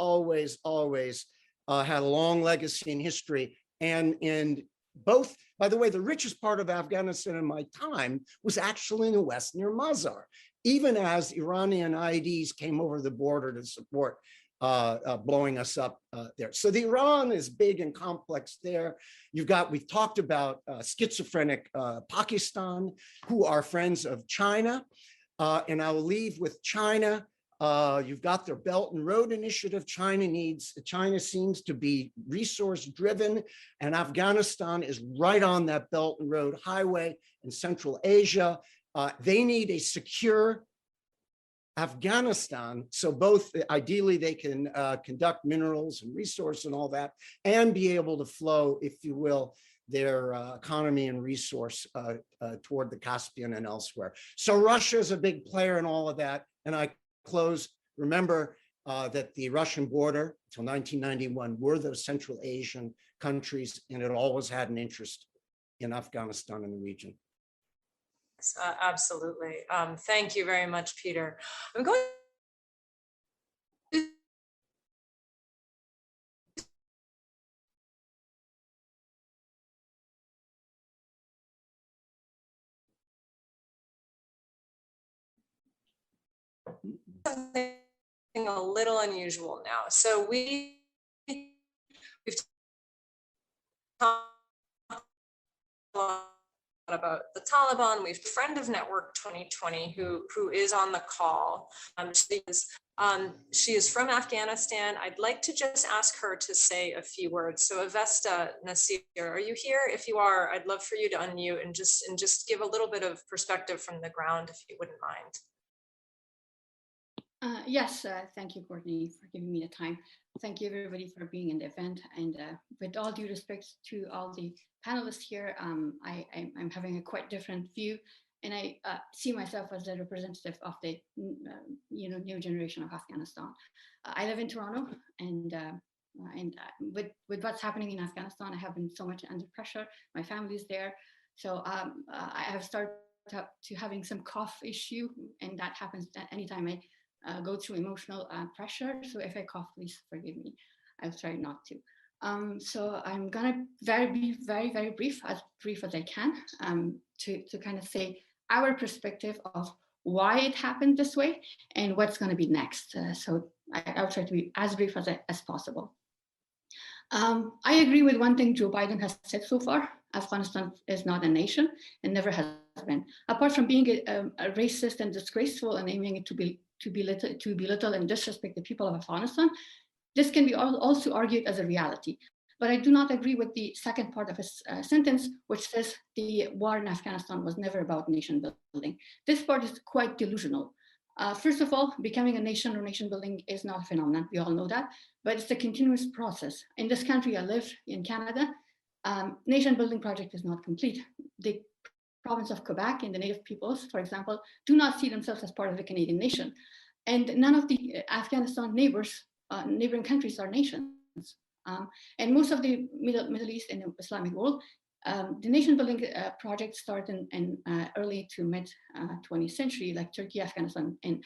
had a long legacy and history, and both, by the way, the richest part of Afghanistan in my time was actually in the west near Mazar, even as Iranian IEDs came over the border to support blowing us up there. So the Iran is big and complex there. We've talked about schizophrenic Pakistan, who are friends of China. And I will leave with China. You've got their Belt and Road Initiative. China seems to be resource driven, and Afghanistan is right on that Belt and Road highway in Central Asia. They need a secure Afghanistan, so both ideally they can conduct minerals and resource and all that, and be able to flow, if you will, their economy and resource toward the Caspian and elsewhere. So Russia is a big player in all of that. And I close, remember that the Russian border until 1991 were the Central Asian countries, and it always had an interest in Afghanistan and the region. Absolutely. Thank you very much, Peter. I'm going something a little unusual now. So we've talked a lot about the Taliban. We've a friend of Network 2020 who is on the call. She is from Afghanistan. I'd like to just ask her to say a few words. So Avesta Nasir, are you here? If you are, I'd love for you to unmute and just give a little bit of perspective from the ground, if you wouldn't mind. Yes, thank you, Courtney, for giving me the time. Thank you, everybody, for being in the event. And with all due respect to all the panelists here, I'm having a quite different view, and I see myself as a representative of the new generation of Afghanistan. I live in Toronto, and with what's happening in Afghanistan, I have been so much under pressure. My family's there, so I have started to having some cough issue, and that happens at any time I go through emotional pressure. So if I cough, please forgive me. I'll try not to. So I'm gonna be very brief as I can, to kind of say our perspective of why it happened this way and what's gonna be next. So I'll try to be as brief as possible. I agree with one thing Joe Biden has said so far. Afghanistan is not a nation and never has been. Apart from being a racist and disgraceful and aiming it to belittle and disrespect the people of Afghanistan, this can be also argued as a reality. But I do not agree with the second part of his sentence, which says the war in Afghanistan was never about nation building. This part is quite delusional. First of all, becoming a nation or nation building is not a phenomenon. We all know that, but it's a continuous process. In this country I live, in Canada, nation building project is not complete. The province of Quebec and the native peoples, for example, do not see themselves as part of the Canadian nation. And none of the Afghanistan neighboring countries are nations. And most of the Middle East and the Islamic world, the nation building project started in early to mid 20th century, like Turkey, Afghanistan, and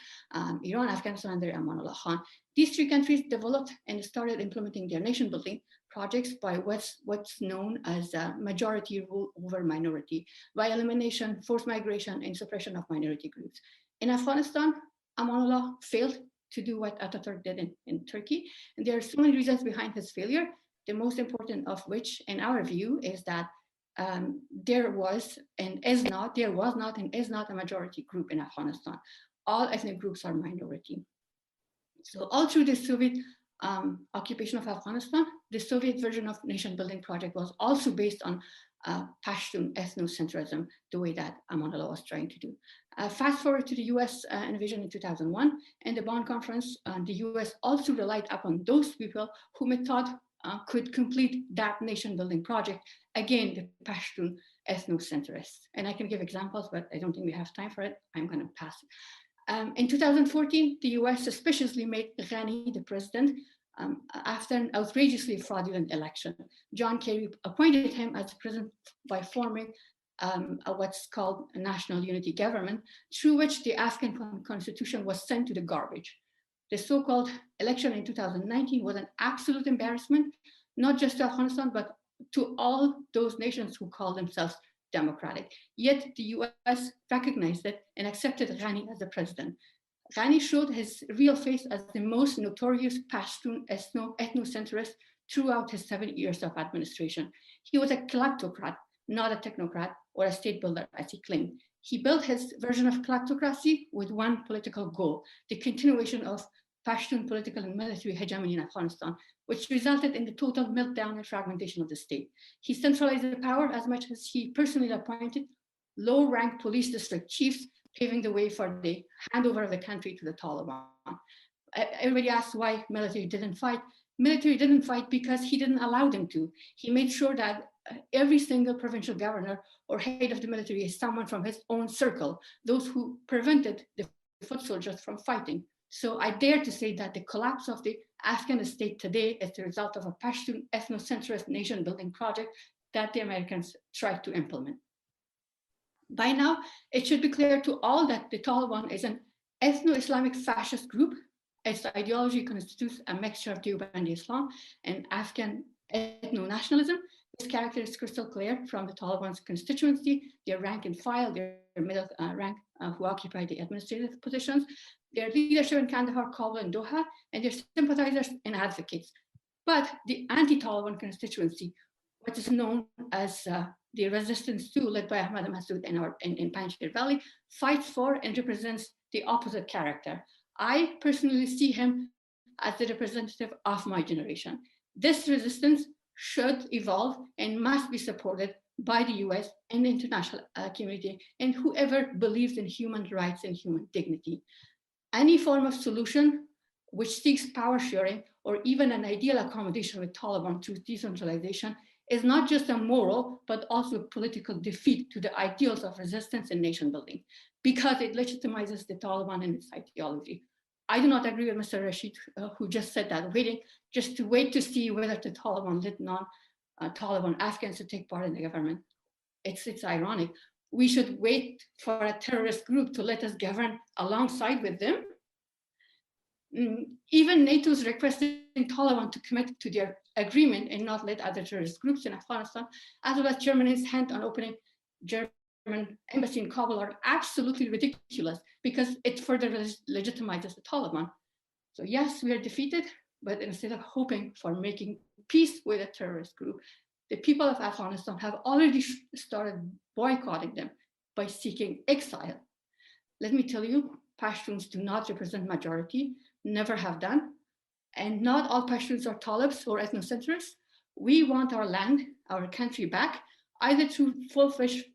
Iran, Afghanistan under Amanullah Khan. These three countries developed and started implementing their nation building projects by what's known as majority rule over minority, by elimination, forced migration, and suppression of minority groups. In Afghanistan, Amanullah failed to do what Ataturk did in Turkey. And there are so many reasons behind his failure, the most important of which, in our view, is that there was and is not a majority group in Afghanistan. All ethnic groups are minority. So all through the Soviet occupation of Afghanistan, the Soviet version of nation building project was also based on Pashtun ethnocentrism, the way that Amanullah was trying to do. Fast forward to the US invasion in 2001 and the Bonn Conference, the US also relied upon those people whom it thought could complete that nation building project. Again, the Pashtun ethnocentrists. And I can give examples, but I don't think we have time for it. I'm gonna pass. In 2014, the US suspiciously made Ghani the president after an outrageously fraudulent election. John Kerry appointed him as president by forming what's called a national unity government, through which the Afghan constitution was sent to the garbage. The so-called election in 2019 was an absolute embarrassment, not just to Afghanistan, but to all those nations who call themselves democratic. Yet the US recognized it and accepted Ghani as the president. Ghani showed his real face as the most notorious Pashtun ethnocentrist throughout his 7 years of administration. He was a kleptocrat, not a technocrat or a state builder, as he claimed. He built his version of kleptocracy with one political goal, the continuation of Pashtun political and military hegemony in Afghanistan, which resulted in the total meltdown and fragmentation of the state. He centralized the power as much as he personally appointed low-ranked police district chiefs paving the way for the handover of the country to the Taliban. Everybody asks why military didn't fight. Military didn't fight because he didn't allow them to. He made sure that every single provincial governor or head of the military is someone from his own circle, those who prevented the foot soldiers from fighting. So I dare to say that the collapse of the Afghan state today is the result of a Pashtun ethnocentrist nation building project that the Americans tried to implement. By now, it should be clear to all that the Taliban is an ethno-Islamic fascist group. Its ideology constitutes a mixture of Deobandi Islam and Afghan ethno-nationalism. This character is crystal clear from the Taliban's constituency, their rank and file, their middle rank who occupy the administrative positions, their leadership in Kandahar, Kabul, and Doha, and their sympathizers and advocates. But the anti-Taliban constituency, what is known as the resistance to, led by Ahmad Massoud in Panjshir Valley, fights for and represents the opposite character. I personally see him as the representative of my generation. This resistance should evolve and must be supported by the US and the international community and whoever believes in human rights and human dignity. Any form of solution which seeks power sharing or even an ideal accommodation with Taliban through decentralization is not just a moral, but also a political defeat to the ideals of resistance and nation building, because it legitimizes the Taliban and its ideology. I do not agree with Mr. Rashid, who just said that, just to wait to see whether the Taliban let non-Taliban Afghans to take part in the government. It's ironic. We should wait for a terrorist group to let us govern alongside with them. Even NATO's requesting Taliban to commit to their agreement and not let other terrorist groups in Afghanistan, as well as Germany's hand on opening German embassy in Kabul, are absolutely ridiculous because it further legitimizes the Taliban. So yes, we are defeated, but instead of hoping for making peace with a terrorist group, the people of Afghanistan have already started boycotting them by seeking exile. Let me tell you, Pashtuns do not represent majority, never have done, and not all Pashtuns are Talibs or ethnocentrists. We want our land, our country back, either through full-fledged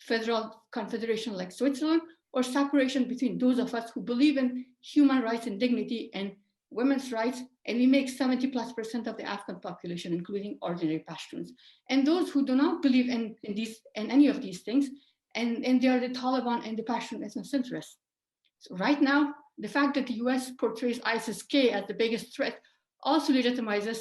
federal confederation like Switzerland, or separation between those of us who believe in human rights and dignity and women's rights, and we make 70+% of the Afghan population, including ordinary Pashtuns, and those who do not believe in any of these things, and they are the Taliban and the Pashtun ethnocentrists. So right now, the fact that the US portrays ISIS-K as the biggest threat also legitimizes,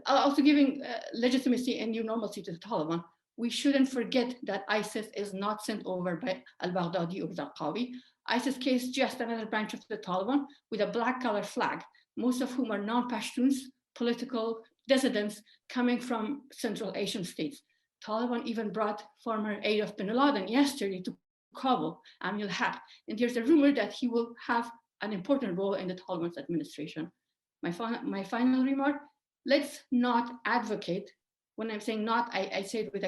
also giving legitimacy and new normalcy to the Taliban. We shouldn't forget that ISIS is not sent over by al-Baghdadi or Zarqawi. ISIS-K is just another branch of the Taliban with a black color flag, most of whom are non-Pashtuns, political dissidents coming from Central Asian states. Taliban even brought former aide of bin Laden yesterday to Kabul, Amil Haq, and there's a rumor that he will have an important role in the Taliban's administration. My final remark, let's not advocate. When I'm saying not, I say it with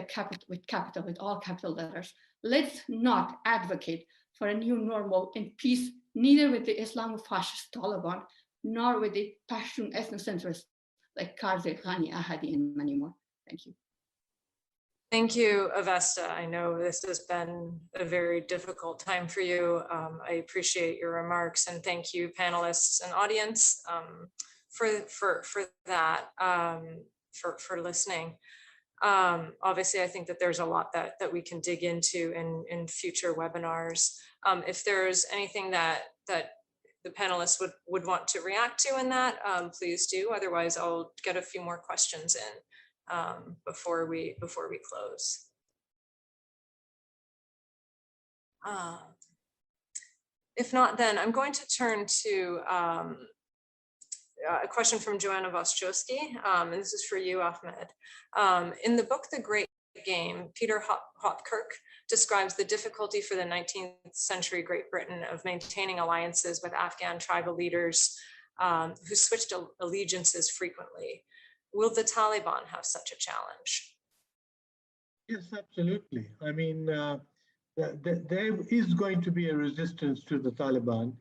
all capital letters. Let's not advocate for a new normal in peace, neither with the Islamofascist Taliban, nor with the Pashtun ethnocentrists like Karzai, Ghani, Ahadi, and many more. Thank you. Thank you, Avesta. I know this has been a very difficult time for you. I appreciate your remarks, and thank you, panelists and audience, for that, for listening. Obviously, I think that there's a lot that we can dig into in future webinars. If there's anything that the panelists would want to react to in that, please do. Otherwise, I'll get a few more questions in before we close. If not, then I'm going to turn to a question from Joanna Voschowski, and this is for you, Ahmed. In the book, The Great Game, Peter Hopkirk describes the difficulty for the 19th century Great Britain of maintaining alliances with Afghan tribal leaders who switched allegiances frequently. Will the Taliban have such a challenge? Yes, absolutely. I mean, there is going to be a resistance to the Taliban.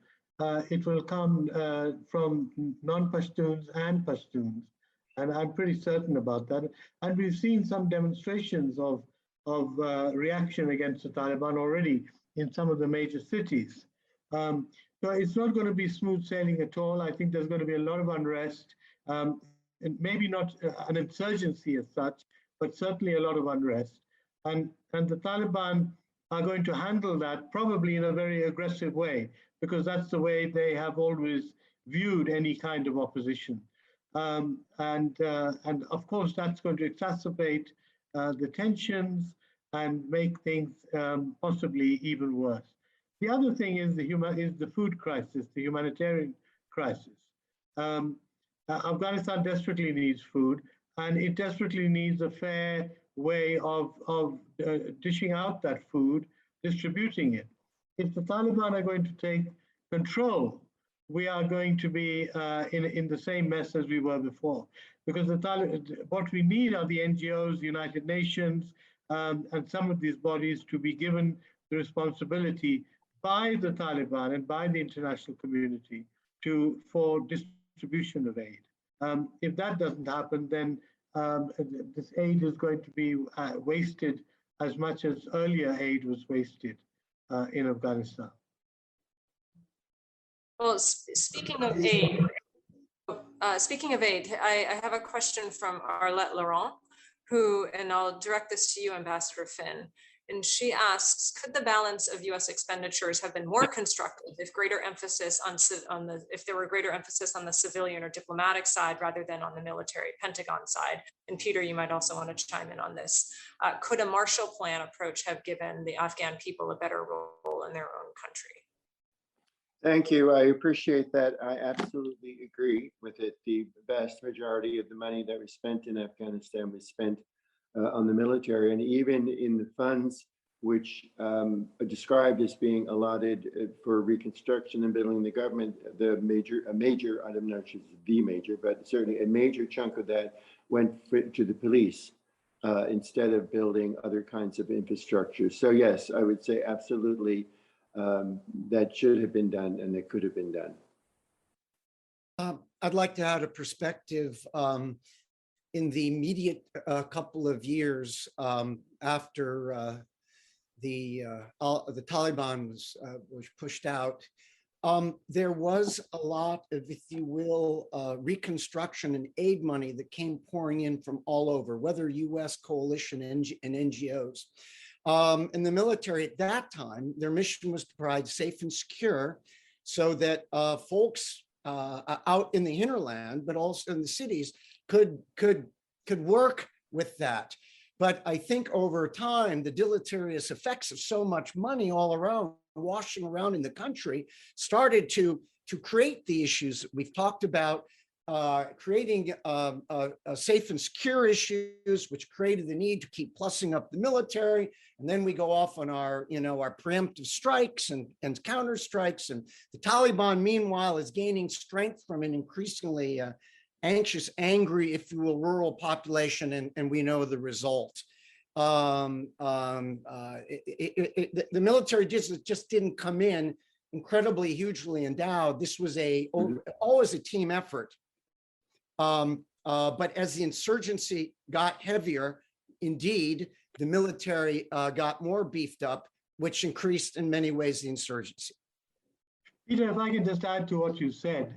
It will come from non-Pashtuns and Pashtuns, and I'm pretty certain about that. And we've seen some demonstrations of reaction against the Taliban already. in some of the major cities. So it's not going to be smooth sailing at all. I think there's going to be a lot of unrest, and maybe not an insurgency as such, but certainly a lot of unrest. And the Taliban are going to handle that probably in a very aggressive way, because that's the way they have always viewed any kind of opposition. And of course, that's going to exacerbate the tensions and make things possibly even worse. The other thing is the food crisis, the humanitarian crisis. Afghanistan desperately needs food, and it desperately needs a fair way of dishing out that food, distributing it. If the Taliban are going to take control, we are going to be in the same mess as we were before, because what we need are the NGOs, the United Nations, and some of these bodies to be given the responsibility by the Taliban and by the international community for distribution of aid. If that doesn't happen, then this aid is going to be wasted as much as earlier aid was wasted in Afghanistan. Well, speaking of aid, I have a question from Arlette Laurent, and I'll direct this to you, Ambassador Finn. And she asks, could the balance of U.S. expenditures have been more constructive if if there were greater emphasis on the civilian or diplomatic side rather than on the military Pentagon side? And Peter, you might also want to chime in on this. Could a Marshall Plan approach have given the Afghan people a better role in their own country? Thank you. I appreciate that. I absolutely agree with it. The vast majority of the money that was spent in Afghanistan was spent on the military, and even in the funds which are described as being allotted for reconstruction and building the government, a major, I don't know if it's the major, but certainly a major chunk of that went to the police instead of building other kinds of infrastructure. So yes, I would say absolutely that should have been done and that could have been done. I'd like to add a perspective. In the immediate couple of years after the Taliban was pushed out, there was a lot of, if you will, reconstruction and aid money that came pouring in from all over, whether U.S. coalition and NGOs. And the military at that time, their mission was to provide safe and secure so that folks out in the hinterland, but also in the cities, could work with that. But I think over time, the deleterious effects of so much money all around, washing around in the country, started to create the issues that we've talked about, creating safe and secure issues, which created the need to keep plussing up the military. And then we go off on our preemptive strikes and counter strikes. And the Taliban, meanwhile, is gaining strength from an increasingly anxious, angry, if you will, rural population, and we know the result. The military just didn't come in incredibly, hugely endowed. This was always a team effort. But as the insurgency got heavier, indeed, the military got more beefed up, which increased in many ways the insurgency. Peter, if I can just add to what you said,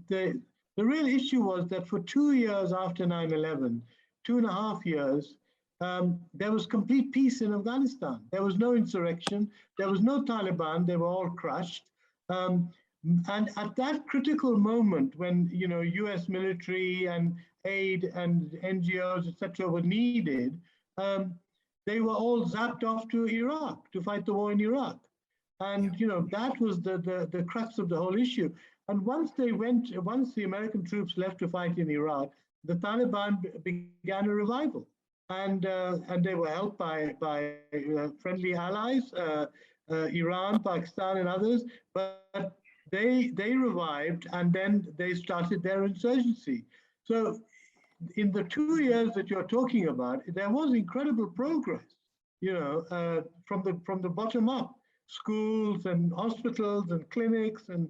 the real issue was that for 2 years after 9/11, 2.5 years, there was complete peace in Afghanistan. There was no insurrection. There was no Taliban. They were all crushed. And at that critical moment when U.S. military and aid and NGOs, etc., were needed, they were all zapped off to Iraq to fight the war in Iraq. And that was the crux of the whole issue. And once the American troops left to fight in Iraq, the Taliban began a revival, and they were helped by friendly allies, Iran, Pakistan, and others. But they revived, and then they started their insurgency. So, in the 2 years that you're talking about, there was incredible progress. From the bottom up, schools and hospitals and clinics and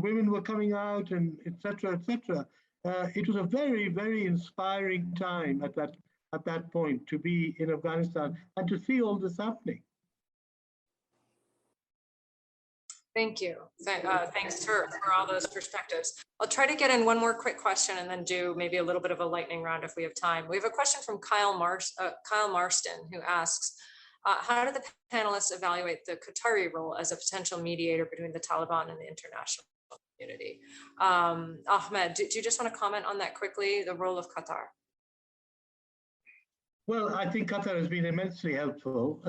women were coming out, and et cetera, et cetera. It was a very, very inspiring time at that point to be in Afghanistan and to see all this happening. Thank you. Thanks for all those perspectives. I'll try to get in one more quick question and then do maybe a little bit of a lightning round if we have time. We have a question from Kyle Marston, who asks, how do the panelists evaluate the Qatari role as a potential mediator between the Taliban and the international community? Ahmed, do you just want to comment on that quickly, the role of Qatar? Well, I think Qatar has been immensely helpful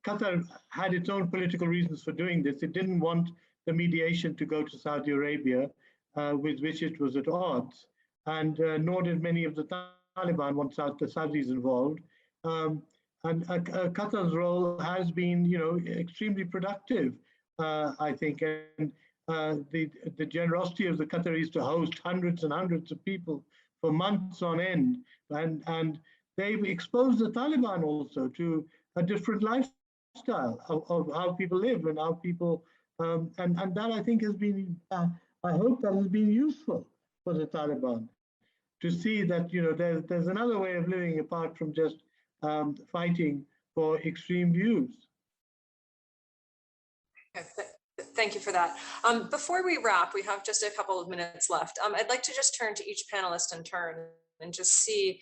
Qatar had its own political reasons for doing this. It didn't want the mediation to go to Saudi Arabia, with which it was at odds, and nor did many of the Taliban want the Saudis involved. And Qatar's role has been, extremely productive, I think. And the generosity of the Qataris to host hundreds and hundreds of people for months on end, and they've exposed the Taliban also to a different lifestyle of how people live and how people, and that I think has been, I hope that has been useful for the Taliban to see that, there's another way of living apart from just fighting for extreme views. Thank you for that. Before we wrap, we have just a couple of minutes left. I'd like to just turn to each panelist in turn and just see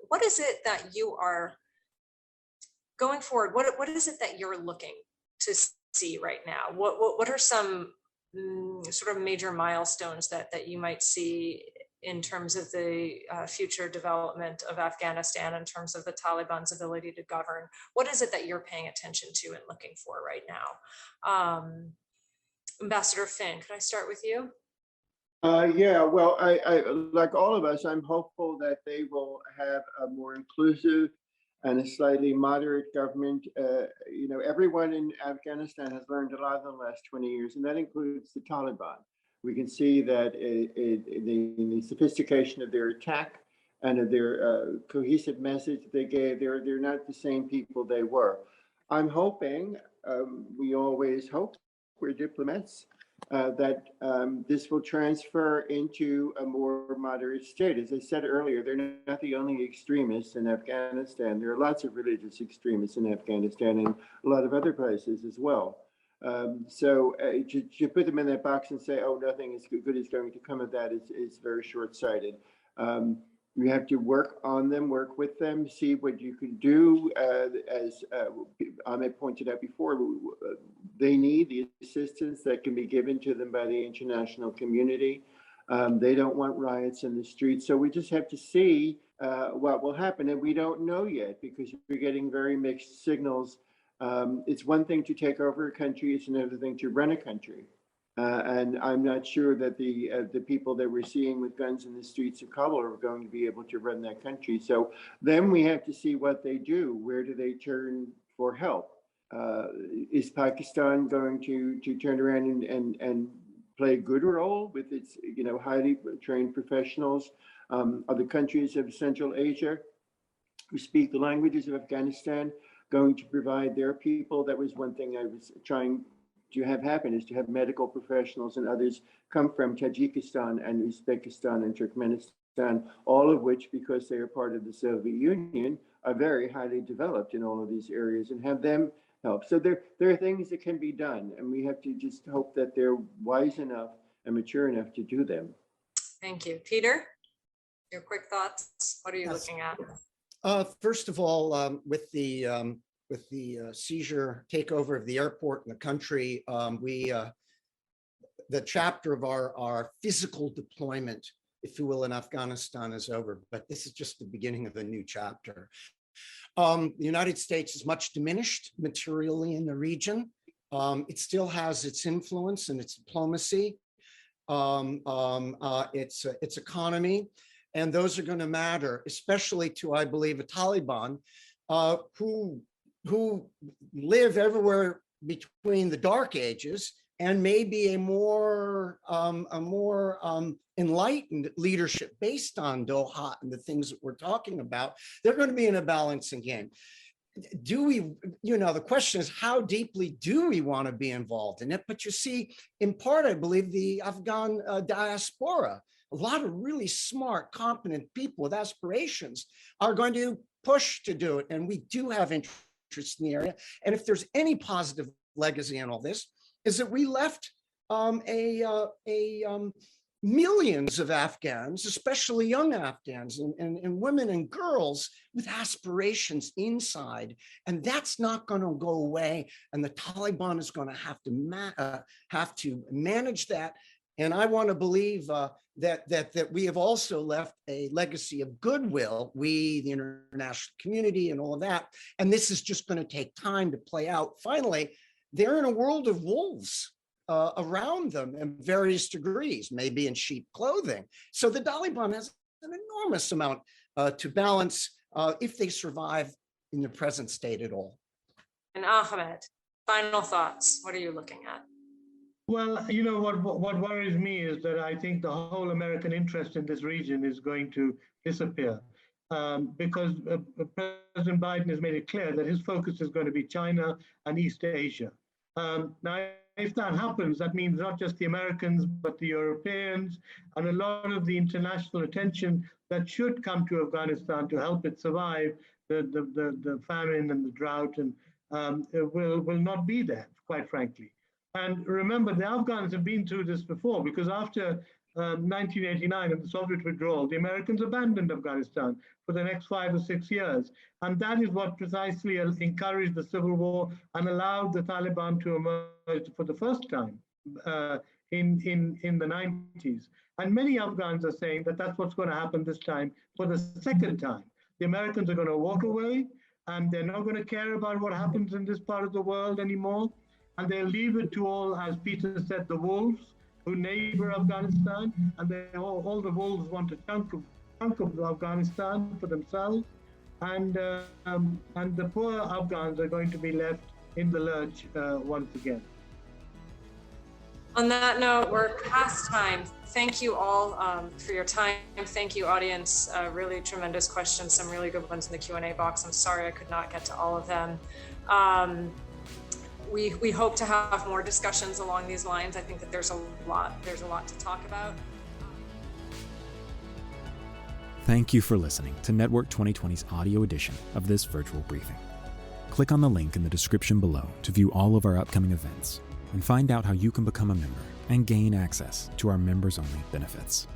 what is it that you are going forward. What is it that you're looking to see right now? What are some sort of major milestones that you might see in terms of the future development of Afghanistan, in terms of the Taliban's ability to govern? What is it that you're paying attention to and looking for right now? Ambassador Finn, can I start with you? Yeah, well, I like all of us, I'm hopeful that they will have a more inclusive and a slightly moderate government. Everyone in Afghanistan has learned a lot in the last 20 years, and that includes the Taliban. We can see that the sophistication of their attack and of their cohesive message they gave, they're not the same people they were. I'm hoping, we always hope, we're diplomats, that this will transfer into a more moderate state. As I said earlier, they're not the only extremists in Afghanistan. There are lots of religious extremists in Afghanistan and a lot of other places as well. So to put them in that box and say, oh, nothing is good is going to come of that is very short-sighted. You have to work on them, work with them, see what you can do. As Ahmed pointed out before, they need the assistance that can be given to them by the international community. They don't want riots in the streets. So we just have to see what will happen. And we don't know yet because we're getting very mixed signals. It's one thing to take over a country, it's another thing to run a country. And I'm not sure that the people that we're seeing with guns in the streets of Kabul are going to be able to run that country. So then we have to see what they do. Where do they turn for help? Is Pakistan going to turn around and play a good role with its highly trained professionals? Are the countries of Central Asia who speak the languages of Afghanistan going to provide their people? That was one thing I was trying to have happen, is to have medical professionals and others come from Tajikistan and Uzbekistan and Turkmenistan, all of which, because they are part of the Soviet Union, are very highly developed in all of these areas, and have them help. So there are things that can be done, and we have to just hope that they're wise enough and mature enough to do them. Thank you. Peter, your quick thoughts. What are you looking at? First of all, with the seizure, takeover of the airport in the country, the chapter of our physical deployment, if you will, in Afghanistan is over, but this is just the beginning of a new chapter. The United States is much diminished materially in the region. It still has its influence and its diplomacy, its economy, and those are going to matter, especially to, I believe, the Taliban, who live everywhere between the dark ages and maybe a more enlightened leadership based on Doha and the things that we're talking about. They're going to be in a balancing game. Do we, the question is, how deeply do we want to be involved in it? But you see, in part, I believe the Afghan diaspora, a lot of really smart, competent people with aspirations are going to push to do it. And we do have interest interests in the area. And if there's any positive legacy in all this, is that we left millions of Afghans, especially young Afghans and women and girls with aspirations inside. And that's not going to go away. And the Taliban is going to have to manage that. And I want to believe that we have also left a legacy of goodwill, we, the international community and all of that. And this is just going to take time to play out. Finally, they're in a world of wolves around them in various degrees, maybe in sheep clothing. So the Taliban has an enormous amount to balance if they survive in the present state at all. And Ahmed, final thoughts. What are you looking at? Well, you know, what worries me is that I think the whole American interest in this region is going to disappear because President Biden has made it clear that his focus is going to be China and East Asia. Now, if that happens, that means not just the Americans, but the Europeans and a lot of the international attention that should come to Afghanistan to help it survive the famine and the drought and will not be there, quite frankly. And remember, the Afghans have been through this before because after 1989 and the Soviet withdrawal, the Americans abandoned Afghanistan for the next 5 or 6 years. And that is what precisely encouraged the civil war and allowed the Taliban to emerge for the first time in the 90s. And many Afghans are saying that that's what's going to happen this time for the second time. The Americans are going to walk away and they're not going to care about what happens in this part of the world anymore. And they'll leave it to all, as Peter said, the wolves who neighbor Afghanistan, and all the wolves want a chunk of Afghanistan for themselves, and the poor Afghans are going to be left in the lurch once again. On that note, we're past time. Thank you all for your time. Thank you, audience. Really tremendous questions, some really good ones in the Q&A box. I'm sorry I could not get to all of them. We hope to have more discussions along these lines. I think that there's a lot to talk about. Thank you for listening to Network 2020's audio edition of this virtual briefing. Click on the link in the description below to view all of our upcoming events and find out how you can become a member and gain access to our members-only benefits.